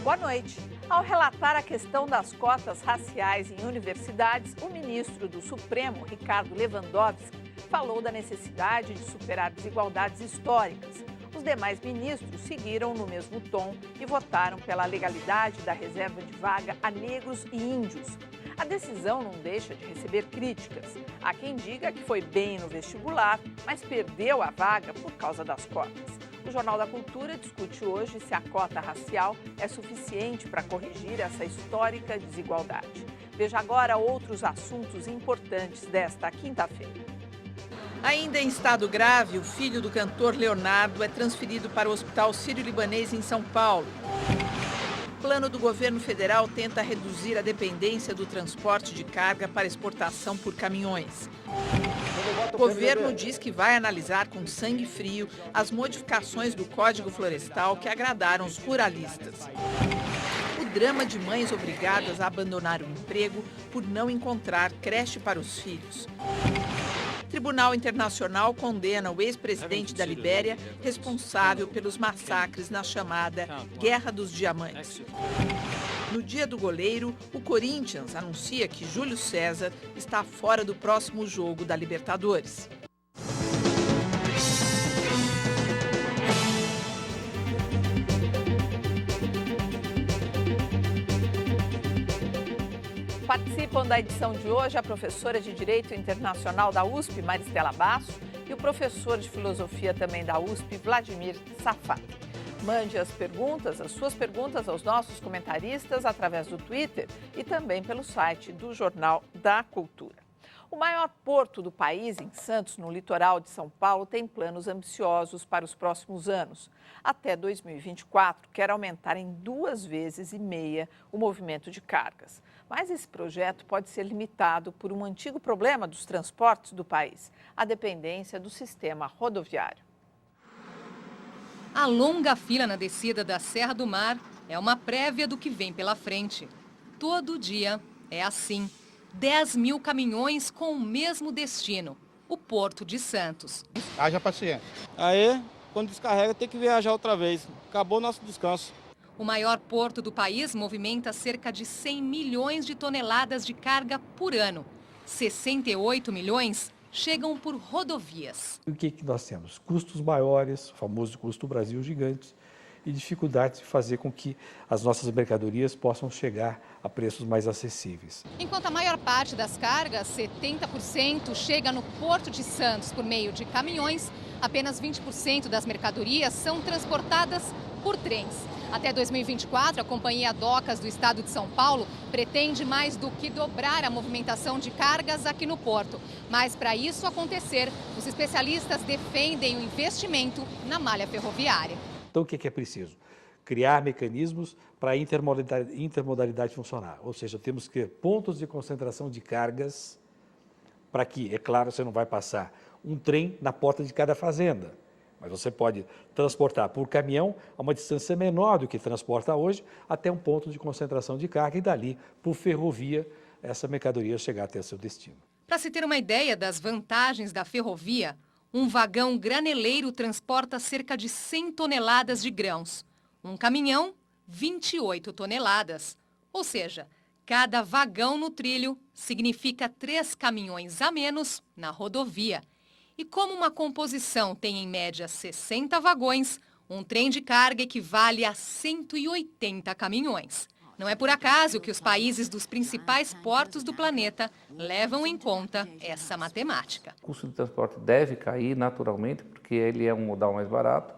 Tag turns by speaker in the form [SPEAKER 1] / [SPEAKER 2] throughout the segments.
[SPEAKER 1] Boa noite. Ao relatar a questão das cotas raciais em universidades, o ministro do Supremo, Ricardo Lewandowski, falou da necessidade de superar desigualdades históricas. Os demais ministros seguiram no mesmo tom e votaram pela legalidade da reserva de vaga a negros e índios. A decisão não deixa de receber críticas. Há quem diga que foi bem no vestibular, mas perdeu a vaga por causa das cotas. O Jornal da Cultura discute hoje se a cota racial é suficiente para corrigir essa histórica desigualdade. Veja agora outros assuntos importantes desta quinta-feira. Ainda em estado grave, o filho do cantor Leonardo é transferido para o Hospital Sírio-Libanês em São Paulo. O plano do governo federal tenta reduzir a dependência do transporte de carga para exportação por caminhões. O governo diz que vai analisar com sangue frio as modificações do Código Florestal que agradaram os ruralistas. O drama de mães obrigadas a abandonar o emprego por não encontrar creche para os filhos. O Tribunal Internacional condena o ex-presidente da Libéria responsável pelos massacres na chamada Guerra dos Diamantes. No dia do goleiro, o Corinthians anuncia que Júlio César está fora do próximo jogo da Libertadores. Participam da edição de hoje a professora de Direito Internacional da USP, Maristela Basso, e o professor de Filosofia também da USP, Vladimir Safat. Mande as suas perguntas aos nossos comentaristas através do Twitter e também pelo site do Jornal da Cultura. O maior porto do país, em Santos, no litoral de São Paulo, tem planos ambiciosos para os próximos anos. Até 2024, quer aumentar em 2,5 vezes o movimento de cargas. Mas esse projeto pode ser limitado por um antigo problema dos transportes do país, a dependência do sistema rodoviário.
[SPEAKER 2] A longa fila na descida da Serra do Mar é uma prévia do que vem pela frente. Todo dia é assim. 10 mil caminhões com o mesmo destino, o Porto de Santos.
[SPEAKER 3] Haja paciência. Aí, quando descarrega, tem que viajar outra vez. Acabou o nosso descanso.
[SPEAKER 2] O maior porto do país movimenta cerca de 100 milhões de toneladas de carga por ano. 68 milhões chegam por rodovias.
[SPEAKER 4] O que nós temos? Custos maiores, o famoso custo Brasil gigantes, e dificuldades de fazer com que as nossas mercadorias possam chegar a preços mais acessíveis.
[SPEAKER 2] Enquanto a maior parte das cargas, 70%, chega no Porto de Santos por meio de caminhões, apenas 20% das mercadorias são transportadas por trens. Até 2024, a Companhia Docas do Estado de São Paulo pretende mais do que dobrar a movimentação de cargas aqui no porto. Mas para isso acontecer, os especialistas defendem o investimento na malha ferroviária.
[SPEAKER 4] Então, o que é preciso? Criar mecanismos para a intermodalidade funcionar. Ou seja, temos que ter pontos de concentração de cargas para que, é claro, você não vai passar um trem na porta de cada fazenda, mas você pode transportar por caminhão a uma distância menor do que transporta hoje até um ponto de concentração de carga e dali, por ferrovia, essa mercadoria chegar até seu destino.
[SPEAKER 2] Para se ter uma ideia das vantagens da ferrovia, um vagão graneleiro transporta cerca de 100 toneladas de grãos. Um caminhão, 28 toneladas. Ou seja, cada vagão no trilho significa 3 caminhões a menos na rodovia. E como uma composição tem em média 60 vagões, um trem de carga equivale a 180 caminhões. Não é por acaso que os países dos principais portos do planeta levam em conta essa matemática.
[SPEAKER 5] O custo de transporte deve cair naturalmente, porque ele é um modal mais barato.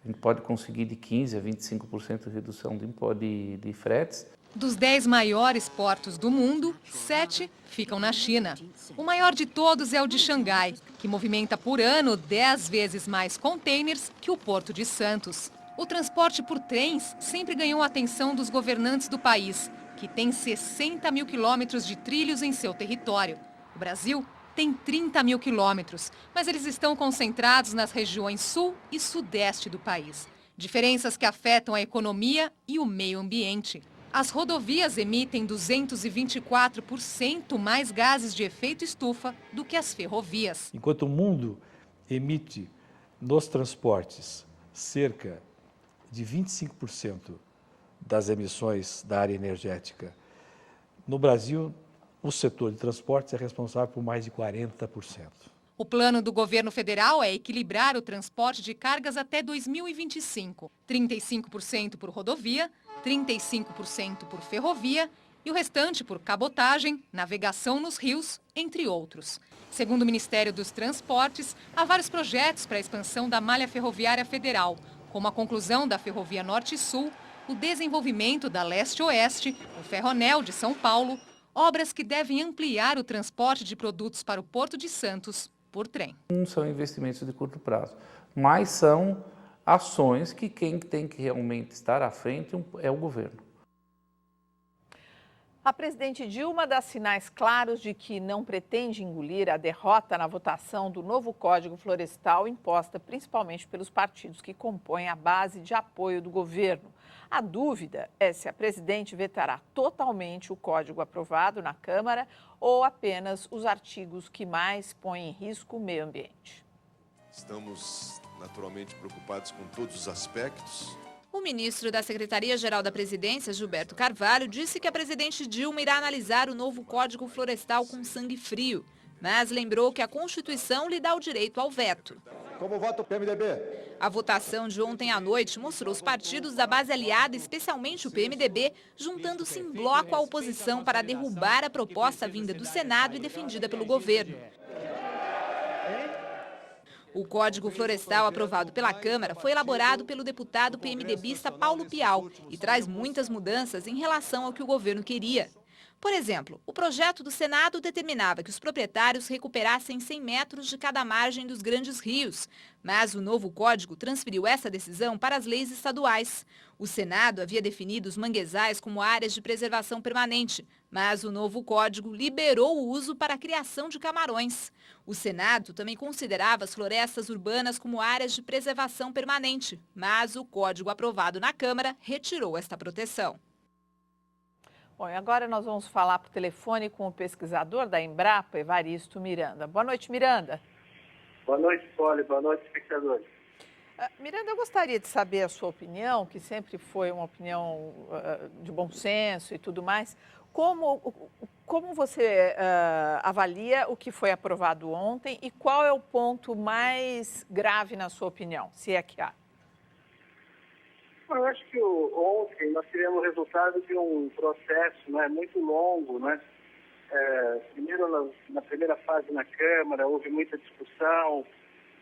[SPEAKER 5] A gente pode conseguir de 15% a 25% de redução de fretes.
[SPEAKER 2] Dos 10 maiores portos do mundo, 7 ficam na China. O maior de todos é o de Xangai, que movimenta por ano 10 vezes mais contêineres que o Porto de Santos. O transporte por trens sempre ganhou a atenção dos governantes do país, que tem 60 mil quilômetros de trilhos em seu território. O Brasil tem 30 mil quilômetros, mas eles estão concentrados nas regiões sul e sudeste do país. Diferenças que afetam a economia e o meio ambiente. As rodovias emitem 224% mais gases de efeito estufa do que as ferrovias.
[SPEAKER 4] Enquanto o mundo emite nos transportes cerca de 25% das emissões da área energética. No Brasil, o setor de transportes é responsável por mais de 40%.
[SPEAKER 2] O plano do governo federal é equilibrar o transporte de cargas até 2025. 35% por rodovia, 35% por ferrovia e o restante por cabotagem, navegação nos rios, entre outros. Segundo o Ministério dos Transportes, há vários projetos para a expansão da malha ferroviária federal, como a conclusão da Ferrovia Norte-Sul, o desenvolvimento da Leste-Oeste, o Ferroanel de São Paulo, obras que devem ampliar o transporte de produtos para o Porto de Santos por trem.
[SPEAKER 5] Não são investimentos de curto prazo, mas são ações que quem tem que realmente estar à frente é o governo.
[SPEAKER 1] A presidente Dilma dá sinais claros de que não pretende engolir a derrota na votação do novo Código Florestal imposta principalmente pelos partidos que compõem a base de apoio do governo. A dúvida é se a presidente vetará totalmente o código aprovado na Câmara ou apenas os artigos que mais põem em risco o meio ambiente.
[SPEAKER 6] Estamos naturalmente preocupados com todos os aspectos.
[SPEAKER 7] O ministro da Secretaria-Geral da Presidência, Gilberto Carvalho, disse que a presidente Dilma irá analisar o novo Código Florestal com sangue frio, mas lembrou que a Constituição lhe dá o direito ao veto.
[SPEAKER 8] Como vota o PMDB?
[SPEAKER 7] A votação de ontem à noite mostrou os partidos da base aliada, especialmente o PMDB, juntando-se em bloco à oposição para derrubar a proposta vinda do Senado e defendida pelo governo. O Código Florestal aprovado pela Câmara foi elaborado pelo deputado PMDBista Paulo Pial e traz muitas mudanças em relação ao que o governo queria. Por exemplo, o projeto do Senado determinava que os proprietários recuperassem 100 metros de cada margem dos grandes rios, mas o novo código transferiu essa decisão para as leis estaduais. O Senado havia definido os manguezais como áreas de preservação permanente, mas o novo código liberou o uso para a criação de camarões. O Senado também considerava as florestas urbanas como áreas de preservação permanente, mas o código aprovado na Câmara retirou esta proteção.
[SPEAKER 1] Bom, e agora nós vamos falar por telefone com o pesquisador da Embrapa, Evaristo Miranda. Boa noite, Miranda.
[SPEAKER 9] Boa noite, Poli. Boa noite, espectadores.
[SPEAKER 1] Miranda, eu gostaria de saber a sua opinião, que sempre foi uma opinião de bom senso e tudo mais. Como você avalia o que foi aprovado ontem e qual é o ponto mais grave na sua opinião, se é que há?
[SPEAKER 9] Eu acho que ontem nós tivemos o resultado de um processo, né, muito longo, né? Primeiro, na primeira fase na Câmara, houve muita discussão,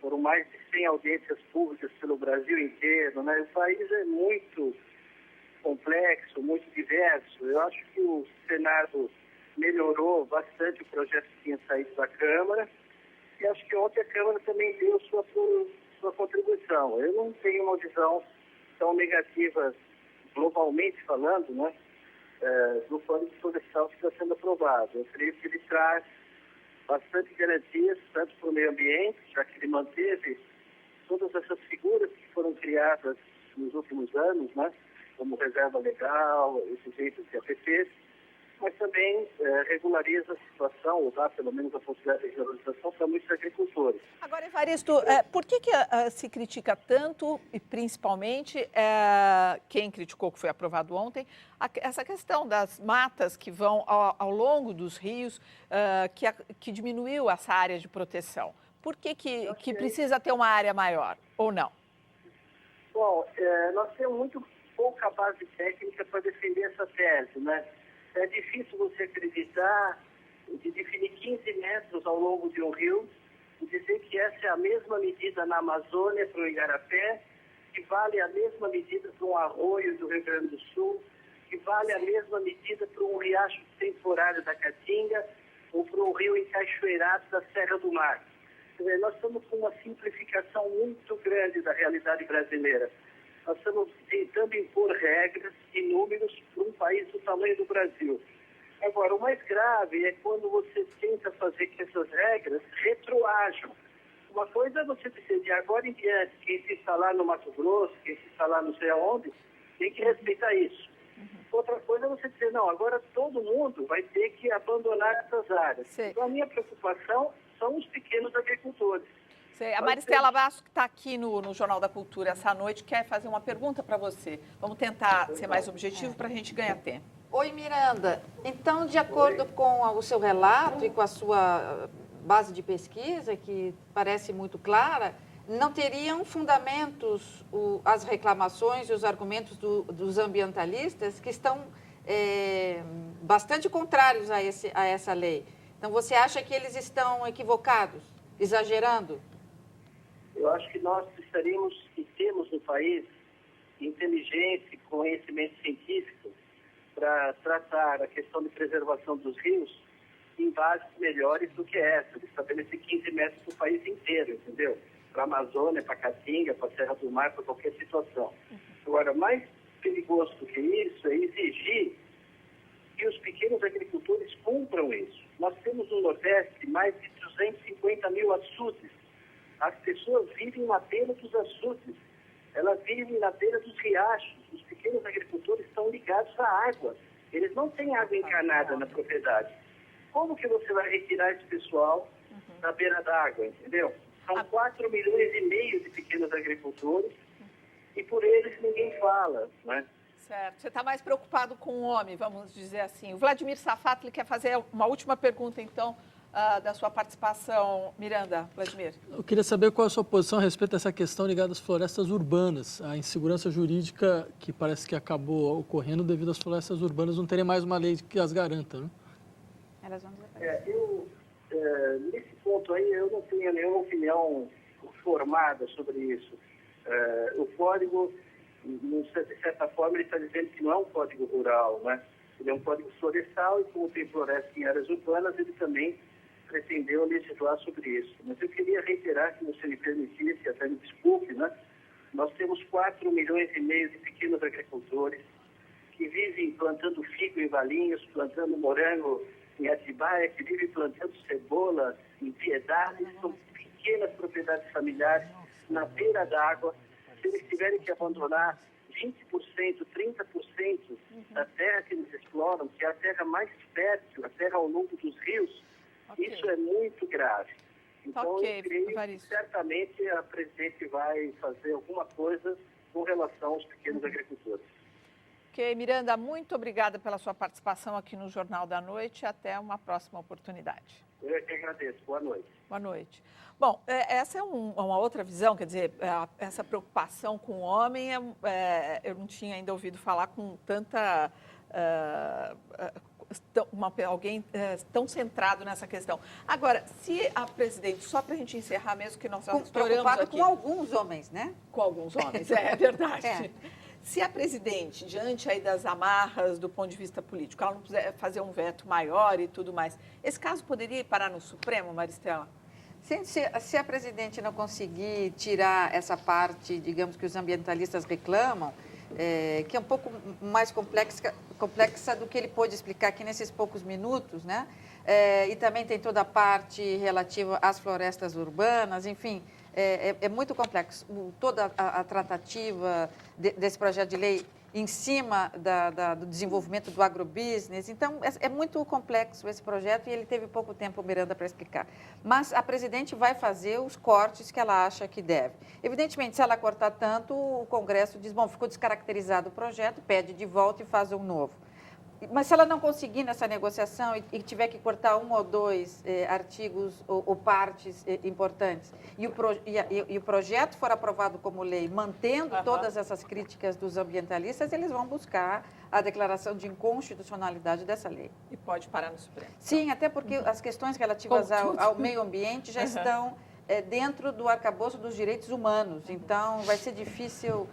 [SPEAKER 9] foram mais de 100 audiências públicas pelo Brasil inteiro, né? O país é muito complexo, muito diverso. Eu acho que o Senado melhorou bastante o projeto que tinha saído da Câmara e acho que ontem a Câmara também deu sua contribuição. Eu não tenho uma visão tão negativa, globalmente falando, né, do Código Florestal que está sendo aprovado. Eu creio que ele traz bastante garantias, tanto para o meio ambiente, já que ele manteve todas essas figuras que foram criadas nos últimos anos, né, como reserva legal, exigências de APPs, mas também regulariza a situação, ou dá pelo menos a possibilidade de regularização para muitos agricultores.
[SPEAKER 1] Agora, Evaristo, por que se critica tanto, e principalmente quem criticou que foi aprovado ontem, essa questão das matas que vão ao longo dos rios, que diminuiu essa área de proteção? Por que precisa ter uma área maior, ou não?
[SPEAKER 9] Bom, nós temos muito pouca base técnica para defender essa tese, né? É difícil você acreditar de definir 15 metros ao longo de um rio e dizer que essa é a mesma medida na Amazônia para o Igarapé, que vale a mesma medida para um arroio do Rio Grande do Sul, que vale a mesma medida para um riacho temporário da Caatinga ou para um rio encachoeirado da Serra do Mar. Quer dizer, nós estamos com uma simplificação muito grande da realidade brasileira. Nós estamos tentando impor regras e números para um país do tamanho do Brasil. Agora, o mais grave é quando você tenta fazer que essas regras retroajam. Uma coisa é você dizer de agora em diante, quem se instalar no Mato Grosso, quem se instalar não sei aonde, tem que respeitar isso. Outra coisa é você dizer, não, agora todo mundo vai ter que abandonar essas áreas.
[SPEAKER 1] Sim.
[SPEAKER 9] Então, a minha preocupação são os pequenos agricultores.
[SPEAKER 1] A Maristela Basso, que está aqui no Jornal da Cultura essa noite, quer fazer uma pergunta para você. Vamos tentar ser mais objetivo para a gente ganhar tempo.
[SPEAKER 8] Oi, Miranda. Então, de acordo com o seu relato e com a sua base de pesquisa, que parece muito clara, não teriam fundamentos as reclamações e os argumentos dos ambientalistas que estão bastante contrários a essa lei. Então, você acha que eles estão equivocados, exagerando?
[SPEAKER 9] Eu acho que nós precisaríamos e temos no país inteligência e conhecimento científico para tratar a questão de preservação dos rios em bases melhores do que essa, de estabelecer 15 metros para o país inteiro, entendeu? Para a Amazônia, para a Caatinga, para a Serra do Mar, para qualquer situação. Agora, mais perigoso do que isso é exigir que os pequenos agricultores cumpram isso. Nós temos no Nordeste mais de 250 mil açudes. As pessoas vivem na beira dos açudes, elas vivem na beira dos riachos. Os pequenos agricultores estão ligados à água. Eles não têm água encanada na propriedade. Como que você vai retirar esse pessoal da beira da água, entendeu? São 4 milhões e meio de pequenos agricultores e por eles ninguém fala, né?
[SPEAKER 1] Certo. Você está mais preocupado com o homem, vamos dizer assim. O Vladimir Safato, ele quer fazer uma última pergunta, então, da sua participação. Miranda, Vladimir.
[SPEAKER 10] Eu queria saber qual é a sua posição a respeito dessa questão ligada às florestas urbanas, a insegurança jurídica que parece que acabou ocorrendo devido às florestas urbanas não terem mais uma lei que as garanta, né?
[SPEAKER 8] Elas vão desaparecer.
[SPEAKER 9] Nesse ponto aí, eu não tenho nenhuma opinião formada sobre isso. O código, de certa forma, ele está dizendo que não é um código rural, né? Ele é um código florestal e, como tem floresta em áreas urbanas, ele também pretendeu legislar sobre isso. Mas eu queria reiterar, que você me permitisse, até me desculpe, né? Nós temos 4 milhões e meio de pequenos agricultores que vivem plantando figo em Valinhos, plantando morango em Atibaia, que vivem plantando cebola em Piedade. São pequenas propriedades familiares na beira d'água. Se eles tiverem que abandonar 20%, 30% da terra que eles exploram, que é a terra mais fértil, a terra ao longo dos rios, isso é muito grave. Então, eu creio que certamente a presidente vai fazer alguma coisa com relação aos pequenos agricultores.
[SPEAKER 1] Ok, Miranda, muito obrigada pela sua participação aqui no Jornal da Noite. Até uma próxima oportunidade.
[SPEAKER 9] Eu é que agradeço. Boa noite.
[SPEAKER 1] Boa noite. Bom, essa é uma outra visão, quer dizer, essa preocupação com o homem, eu não tinha ainda ouvido falar com tanta... alguém tão centrado nessa questão. Agora, se a presidente, só para a gente encerrar mesmo, que nós já estouramos aqui...
[SPEAKER 8] Com alguns homens, né?
[SPEAKER 1] Com alguns homens, é verdade. Se a presidente, diante aí das amarras do ponto de vista político, ela não quiser fazer um veto maior e tudo mais, esse caso poderia ir parar no Supremo, Maristela?
[SPEAKER 8] Se a presidente não conseguir tirar essa parte, digamos, que os ambientalistas reclamam, que é um pouco mais complexa do que ele pôde explicar aqui nesses poucos minutos, né? E também tem toda a parte relativa às florestas urbanas, enfim, é muito complexo. Toda a tratativa desse projeto de lei em cima do desenvolvimento do agrobusiness. Então, é muito complexo esse projeto e ele teve pouco tempo, Miranda, para explicar. Mas a presidente vai fazer os cortes que ela acha que deve. Evidentemente, se ela cortar tanto, o Congresso diz, bom, ficou descaracterizado o projeto, pede de volta e faz um novo. Mas se ela não conseguir nessa negociação e tiver que cortar 1 ou 2 artigos ou partes importantes, e o projeto for aprovado como lei, mantendo todas essas críticas dos ambientalistas, eles vão buscar a declaração de inconstitucionalidade dessa lei.
[SPEAKER 1] E pode parar no Supremo.
[SPEAKER 8] Sim, até porque as questões relativas ao meio ambiente já estão dentro do arcabouço dos direitos humanos. Então, vai ser difícil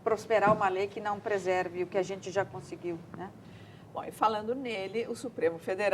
[SPEAKER 8] prosperar uma lei que não preserve o que a gente já conseguiu, né?
[SPEAKER 1] Bom, e falando nele, o Supremo Federal